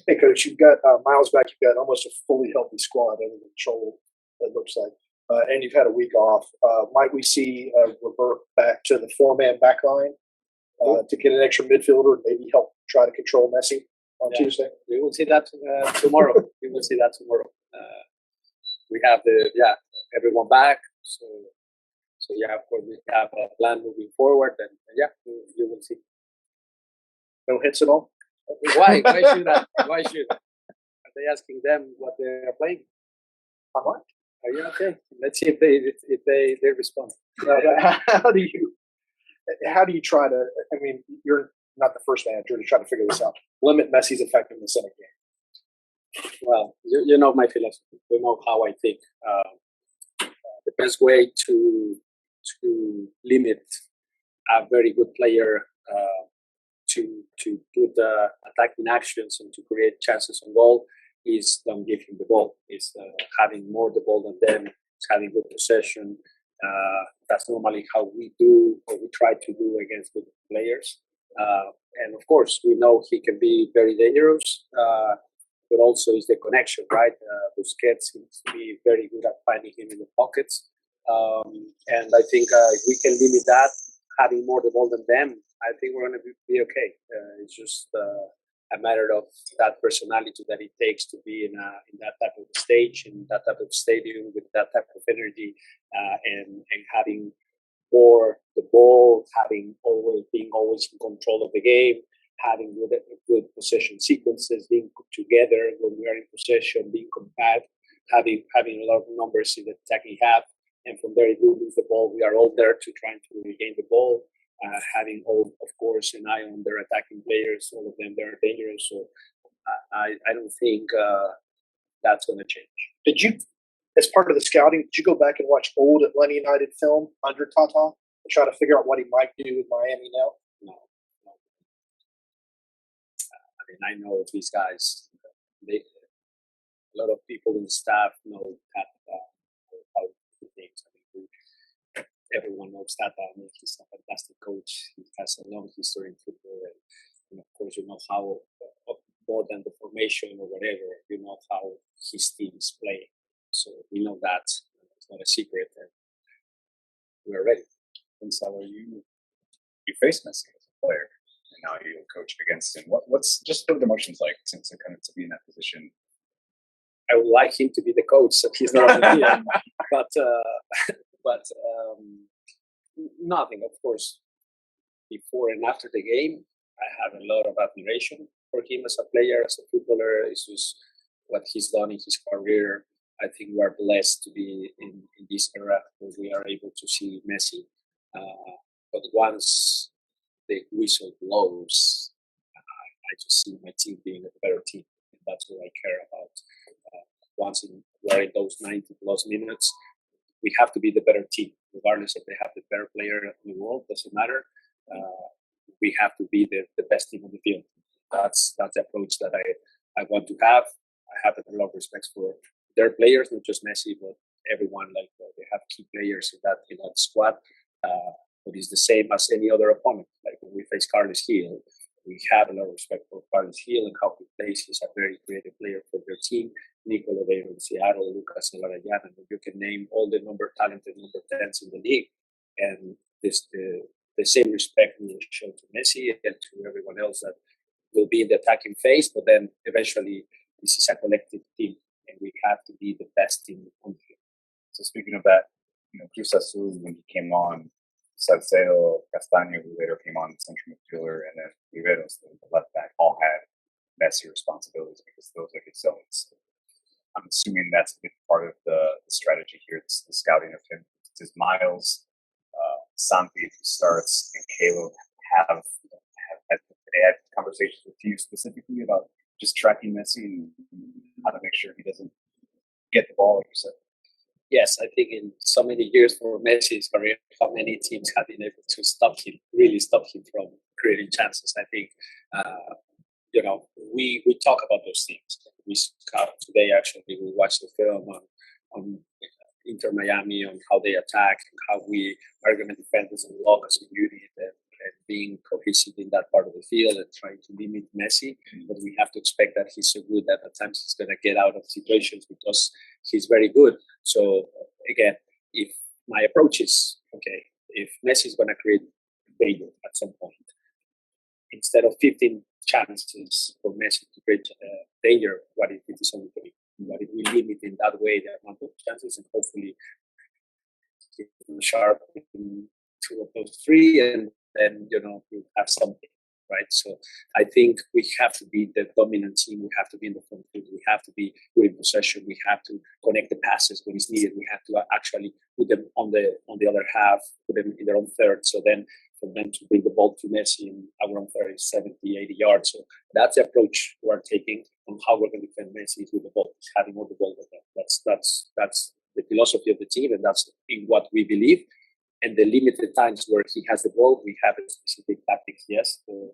Hey, Coach, you've got Miles back. You've got almost a fully healthy squad under control, it looks like. And you've had a week off. Might we see revert back to the four-man back line to get an extra midfielder and maybe help try to control Messi on Tuesday? We will see that tomorrow. We will see that tomorrow. We have everyone back. So of course, we have a plan moving forward. And you will see. No hits at all? Why? Why should I? Why should I? Are they asking them what they are playing? I'm like, are you okay? Let's see if they respond. How do you try to? I mean, you're not the first manager to try to figure this out. Limit Messi's effectiveness in a game. Well, you know my philosophy. You know how I think. The best way to limit a very good player to put attacking actions and to create chances on goal is don't give him the ball. Is having more the ball than them. It's having good possession. That's normally how we do or we try to do against good players. And of course, we know he can be very dangerous, but also is the connection, right? Busquets seems to be very good at finding him in the pockets. And I think if we can limit that, having more the ball than them, I think we're going to be okay. It's just a matter of that personality that it takes to be in that type of stage, in that type of stadium, with that type of energy, and having more the ball, being always in control of the game, having good possession sequences, being put together when we are in possession, being compact, having a lot of numbers in the attacking half, and from there, if we lose the ball, we are all there to trying to regain the ball. Having all, of course, an eye on their attacking players, all of them, they're dangerous. So I don't think that's going to change. Did you, as part of the scouting, did you go back and watch old Atlanta United film under Tata and try to figure out what he might do with Miami now? No. I mean, I know these guys. A lot of people in the staff know that how to do things. I mean, everyone knows that. I mean, he's a fantastic coach. He has a long history in football, and of course, you know how more than the formation or whatever, you know how his teams play. So we know that it's not a secret, and we're ready. Gonzalo, you faced Messi as a player, and now you coach against him. What's just what the emotions like to be in that position? I would like him to be the coach, so he's not on the team. But nothing, of course. Before and after the game, I have a lot of admiration for him as a player, as a footballer. It's just what he's done in his career. I think we are blessed to be in this era where we are able to see Messi. But once the whistle blows, I just see my team being a better team. And that's what I care about. Once we're in those 90 plus minutes, we have to be the better team, regardless if they have the better player in the world. Doesn't matter. We have to be the best team on the field. That's the approach that I want to have. I have a lot of respect for their players, not just Messi, but everyone. Like they have key players in that squad. But it's the same as any other opponent. Like when we face Carlos Gil, we have a lot of respect for Carlos Gil and how he plays. He's a very creative player for their team. Nico Lodeiro in Seattle, Lucas Elarayán, and you can name all the talented number 10s in the league. And the same respect we will show to Messi and to everyone else that will be in the attacking phase. But then eventually, this is a collective team, and we have to be the best team on the field. So speaking of that, Cruz Azul, when he came on, Salcedo, Castaño, who later came on, the central midfielder, and then Riveros, the left back, all had Messi responsibilities because those are his zones. I'm assuming that's a big part of the strategy here, the scouting of him. Does Miles, Santi, who starts, and Caleb have conversations with you specifically about just tracking Messi and how to make sure he doesn't get the ball, like you said? Yes, I think in so many years for Messi's career, how many teams have been able to really stop him from creating chances. I think, we talk about those things. We scout today, actually, we watched the film on Inter Miami on how they attack and how we are going to defend as a block as a unit. and being cohesive in that part of the field and trying to limit Messi. But we have to expect that he's so good that at times he's going to get out of situations because he's very good. So again, if my approach is, okay, if Messi is going to create danger at some point, instead of 15 chances for Messi to create danger, what if it is only 3? What if we limit in that way the amount of chances and hopefully sharp in 2 of those 3, and then you have something, right? So I think we have to be the dominant team. We have to be in the front field. We have to be good in possession. We have to connect the passes when it's needed. We have to actually put them on the other half, put them in their own third. So then for them to bring the ball to Messi in our own third is 70, 80 yards. So that's the approach we're taking on how we're going to defend Messi with the ball, having all the ball with them. That's the philosophy of the team, and that's in what we believe. And the limited times where he has the ball, we have a specific tactics, yes, for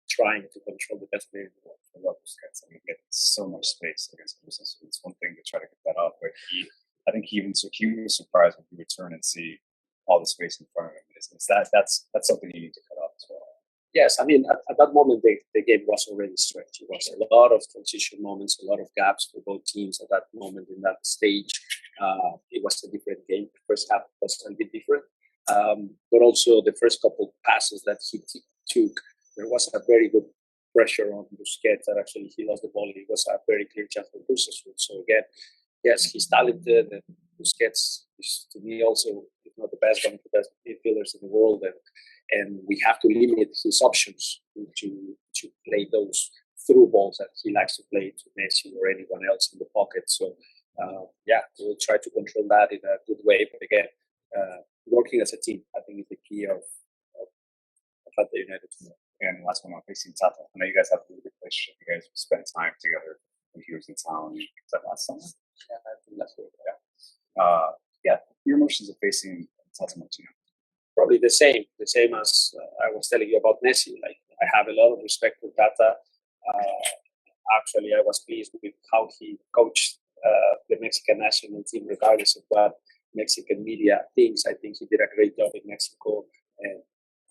trying to control the best player in the world. I love this guy. I mean, he gets so much space against Impulsamos. It's one thing to try to get that up, but I think he was surprised when he would turn and see all the space in front of him. That's something you need to cut off as well. Yes, I mean, at that moment, the game was already stretched. It was a lot of transition moments, a lot of gaps for both teams at that moment in that stage. It was a different game. The first half was a bit different. But also the first couple passes that he took, there was a very good pressure on Busquets that actually he lost the ball. It was a very clear chance for Busquets. So again, yes, he's talented, and Busquets is, to me, also, if not the best, one of the best midfielders in the world, and we have to limit his options to play those through balls that he likes to play to Messi or anyone else in the pocket. So we'll try to control that in a good way. But again, working as a team, I think, is the key of Atlanta United. And last one, I'm facing Tata. I know you guys have a really good relationship. You guys spent time together when he was in town. Was that last summer? Yeah, I think that's what. Yeah. Your emotions of facing Tata Martino. Probably the same as I was telling you about Messi. Like, I have a lot of respect for Tata. Actually, I was pleased with how he coached the Mexican national team, regardless of what Mexican media thinks. I think he did a great job in Mexico, and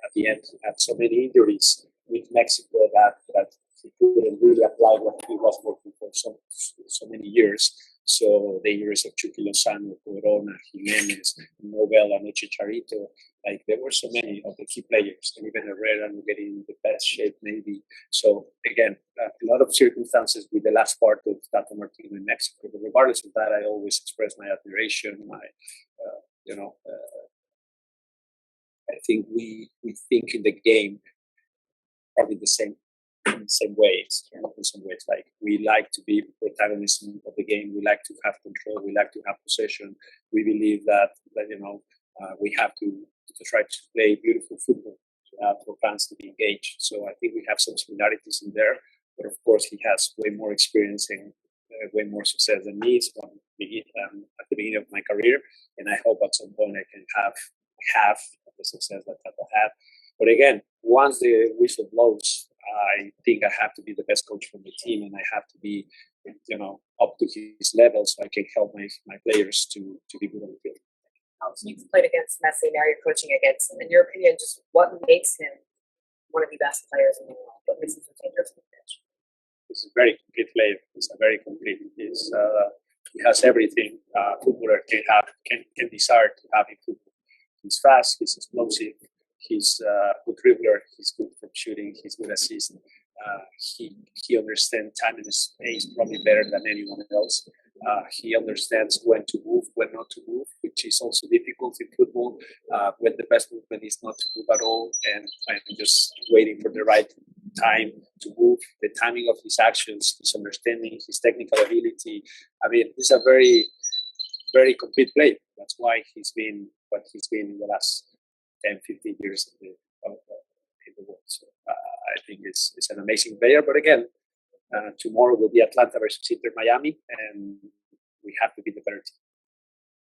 at the end, he had so many injuries with Mexico that he couldn't really apply what he was working for so many years. So the injuries of Chucky Lozano, Corona, Jimenez, Nobel, and Chicharito, like, there were so many of the key players, and even Herrera getting in the best shape maybe. So again, a lot of circumstances with the last part of Tata Martino in Mexico. But regardless of that, I always express my admiration. I think we think in the game probably the same ways. In some ways, like, we like to be protagonists of the game. We like to have control. We like to have possession. We believe that we have to try to play beautiful football for fans to be engaged. So I think we have some similarities in there. But of course, he has way more experience and way more success than me. So at the beginning of my career, and I hope at some point I can have half of the success that Tata had. But again, once the whistle blows, I think I have to be the best coach for the team, and I have to be, up to his level, so I can help my players to be good on the field. You've played against Messi, now you're coaching against him. In your opinion, just what makes him one of the best players in the world? What makes him so dangerous on the pitch? He's a very complete player. He's a very complete. He has everything footballer can desire to have in football. He's fast. He's explosive. He's a good dribbler. He's good from shooting. He's good assist. He understands time and space probably better than anyone else. He understands when to move, when not to move, which is also difficult in football. When the best movement is not to move at all, and just waiting for the right time to move. The timing of his actions, his understanding, his technical ability. I mean, he's a very, very complete player. That's why he's been what he's been in the last 10, 15 years in the world. So I think it's an amazing player. But again, tomorrow will be Atlanta versus Inter Miami, and we have to be the better team.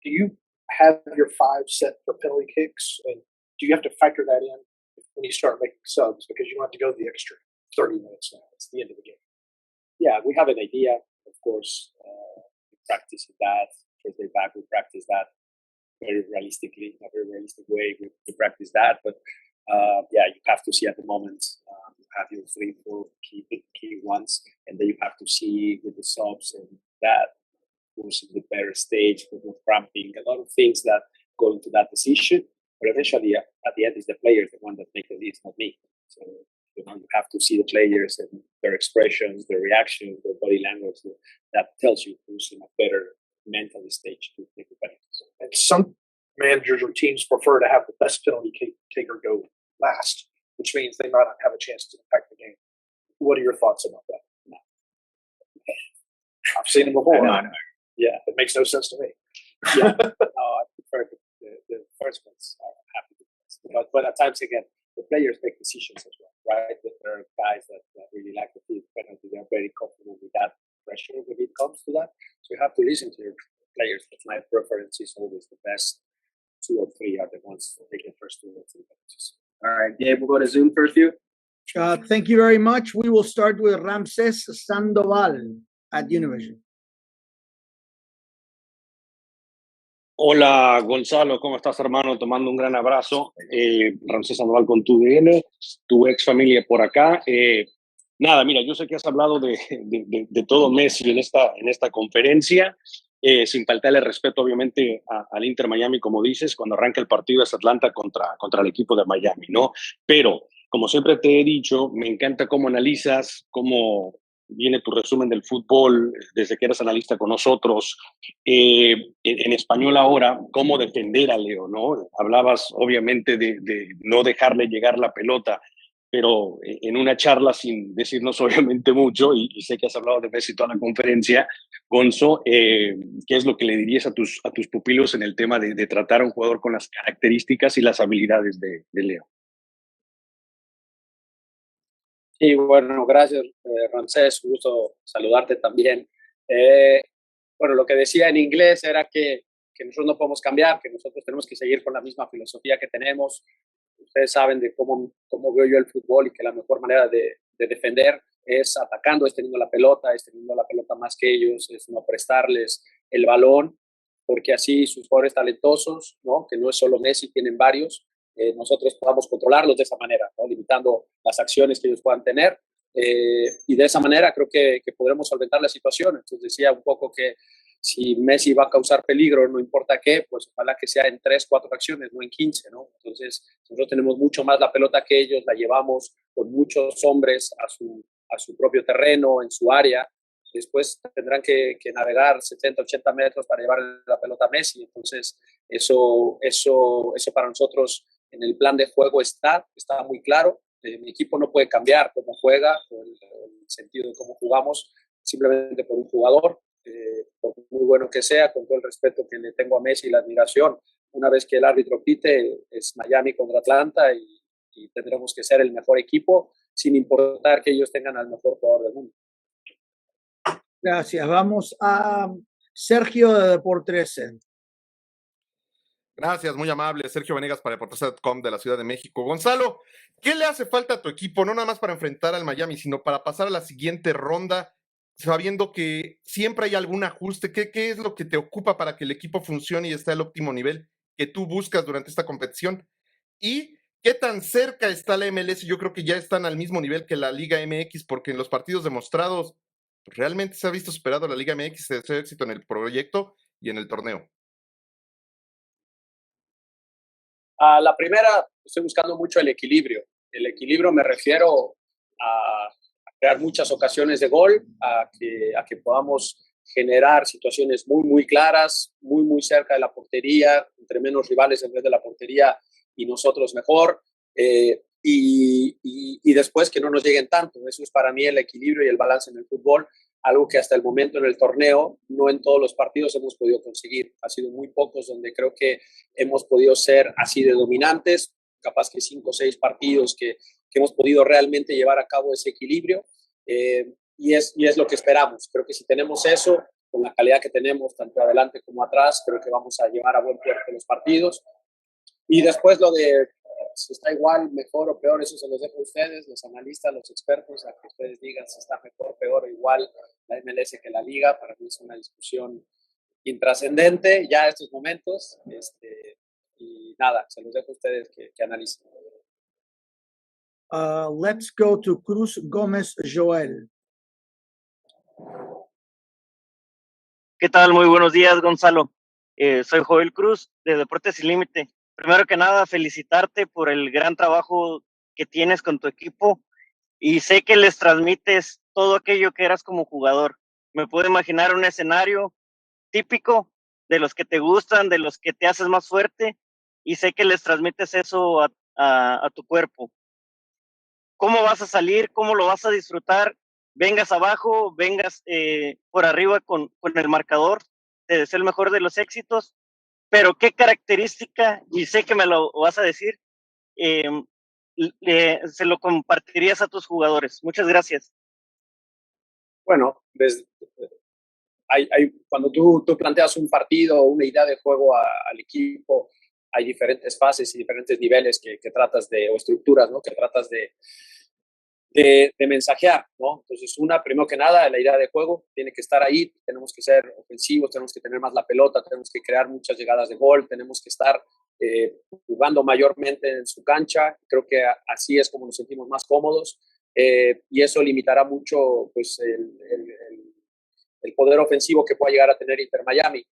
Do you have your 5 set for penalty kicks, and do you have to factor that in when you start making subs, because you don't have to go the extra 30 minutes now? It's the end of the game. Yeah, we have an idea, of course. We practice that. First day back, we practice that very realistically, in a very realistic way. We practice that, but Yeah, you have to see at the moment. You have your 3-4 key ones, and then you have to see with the subs and that who's in the better stage, who's not cramping, a lot of things that go into that decision. But eventually, at the end, is the players the one that make the lead, not me. So you have to see the players and their expressions, their reactions, their body language. That tells you who's in a better mental stage to take the penalties. And some managers or teams prefer to have the best penalty taker go last, which means they might not have a chance to impact the game. What are your thoughts about that? No. I've seen them before. I know. Yeah, it makes no sense to me. Yeah, I prefer the first ones are happy with this. But at times, again, the players make decisions as well, right? There are guys that really like the penalty. They're very comfortable with that pressure when it comes to that. So you have to listen to your players. But my preference is always the best 2 or 3 are the ones that take the first 2 or 3 penalties. All right, Gabe, we'll go to Zoom for a few. Thank you very much. We will start with Ramses Sandoval at Univision. Hola Gonzalo, ¿cómo estás, hermano? Te mando un gran abrazo. Ramsés Sandoval con tu DN, tu ex familia por acá. Nada, mira, yo sé que has hablado de todo Messi en esta conferencia, sin faltarle respeto obviamente al Inter Miami, como dices, cuando arranca el partido es Atlanta contra el equipo de Miami, ¿no? Pero, como siempre te he dicho, me encanta cómo analizas, cómo viene tu resumen del fútbol desde que eras analista con nosotros, en español ahora, cómo defender a Leo, ¿no? Hablabas obviamente de no dejarle llegar la pelota, pero en una charla sin decirnos obviamente mucho, y sé que has hablado de Messi toda la conferencia, Gonzo, ¿qué es lo que le dirías a tus pupilos en el tema de tratar a un jugador con las características y las habilidades de Leo? Sí, bueno, gracias, Ramsés, un gusto saludarte también. Bueno, lo que decía en inglés era que nosotros no podemos cambiar, que nosotros tenemos que seguir con la misma filosofía que tenemos. Ustedes saben de cómo veo yo el fútbol y que la mejor manera de defender es atacando, es teniendo la pelota más que ellos, es no prestarles el balón, porque así sus jugadores talentosos, ¿no? Que no es solo Messi, tienen varios, nosotros podamos controlarlos de esa manera, ¿no? Limitando las acciones que ellos puedan tener, y de esa manera creo que podremos solventar la situación. Entonces decía un poco que si Messi va a causar peligro, no importa qué, pues ojalá que sea en 3, 4 acciones, no en 15, ¿no? Entonces nosotros tenemos mucho más la pelota que ellos, la llevamos con muchos hombres a su propio terreno, en su área. Después tendrán que navegar 70, 80 metros para llevar la pelota a Messi. Entonces eso para nosotros en el plan de juego está muy claro. Mi equipo no puede cambiar cómo juega o el sentido de cómo jugamos simplemente por un jugador, por muy bueno que sea, con todo el respeto que le tengo a Messi y la admiración. Una vez que el árbitro pite, es Miami contra Atlanta y tendremos que ser el mejor equipo sin importar que ellos tengan al mejor jugador del mundo. Gracias. Vamos a Sergio de Deportes. Gracias, muy amable. Sergio Venegas para Deportes.com de la Ciudad de México. Gonzalo, ¿qué le hace falta a tu equipo? No nada más para enfrentar al Miami, sino para pasar a la siguiente ronda, sabiendo que siempre hay algún ajuste. ¿Qué es lo que te ocupa para que el equipo funcione y esté al óptimo nivel que tú buscas durante esta competición? ¿Y qué tan cerca está la MLS? Yo creo que ya están al mismo nivel que la Liga MX, porque en los partidos demostrados realmente se ha visto superado la Liga MX, se desea éxito en el proyecto y en el torneo. La primera, estoy buscando mucho el equilibrio. El equilibrio me refiero a crear muchas ocasiones de gol, a que podamos generar situaciones muy, muy claras, muy, muy cerca de la portería, entre menos rivales en vez de la portería y nosotros mejor, y después que no nos lleguen tanto. Eso es para mí el equilibrio y el balance en el fútbol, algo que hasta el momento en el torneo, no en todos los partidos hemos podido conseguir. Ha sido muy pocos donde creo que hemos podido ser así de dominantes, capaz que 5 o 6 partidos que hemos podido realmente llevar a cabo ese equilibrio, y es lo que esperamos. Creo que si tenemos eso, con la calidad que tenemos, tanto adelante como atrás, creo que vamos a llevar a buen puerto los partidos. Y después lo de si está igual, mejor o peor, eso se los dejo a ustedes, los analistas, los expertos, a que ustedes digan si está mejor, peor o igual la MLS que la Liga. Para mí es una discusión intrascendente ya a estos momentos, y nada, se los dejo a ustedes que analicen. Let's go to Cruz Gómez Joel. ¿Qué tal? Muy buenos días, Gonzalo. Soy Joel Cruz, de Deportes Sin Límite. Primero que nada, felicitarte por el gran trabajo que tienes con tu equipo y sé que les transmites todo aquello que eras como jugador. Me puedo imaginar un escenario típico de los que te gustan, de los que te haces más fuerte y sé que les transmites eso a tu cuerpo. ¿Cómo vas a salir? ¿Cómo lo vas a disfrutar? Vengas abajo, vengas por arriba con el marcador. Te deseo el mejor de los éxitos. Pero ¿qué característica, y sé que me lo vas a decir, se lo compartirías a tus jugadores? Muchas gracias. Bueno, cuando tú planteas un partido, una idea de juego al equipo, hay diferentes fases y diferentes niveles que tratas o estructuras, ¿no? Que tratas de mensajear, ¿no? Entonces, primero que nada, la idea de juego tiene que estar ahí, tenemos que ser ofensivos, tenemos que tener más la pelota, tenemos que crear muchas llegadas de gol, tenemos que estar jugando mayormente en su cancha. Creo que así es como nos sentimos más cómodos y eso limitará mucho, pues, el poder ofensivo que pueda llegar a tener Inter Miami.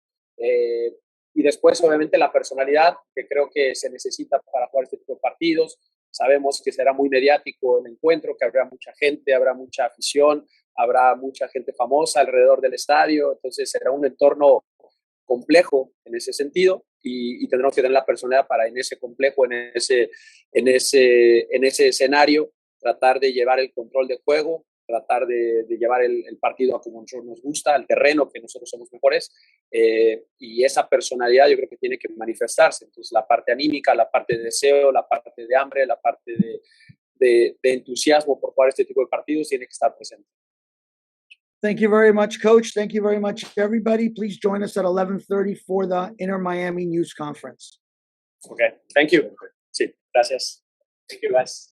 Y después, obviamente, la personalidad que creo que se necesita para jugar este tipo de partidos. Sabemos que será muy mediático el encuentro, que habrá mucha gente, habrá mucha afición, habrá mucha gente famosa alrededor del estadio, entonces será un entorno complejo en ese sentido y tendremos que tener la personalidad para en ese complejo, en ese escenario, tratar de llevar el control de juego, tratar de llevar el partido a como nosotros nos gusta, al terreno que nosotros somos mejores, y esa personalidad yo creo que tiene que manifestarse. Entonces la parte anímica, la parte de deseo, la parte de hambre, la parte de entusiasmo por jugar este tipo de partidos tiene que estar presente. Thank you very much, Coach. Thank you very much, everybody. Please join us at 11:30 for the Inter Miami News Conference. Okay, thank you. Sí, gracias. Thank you, guys.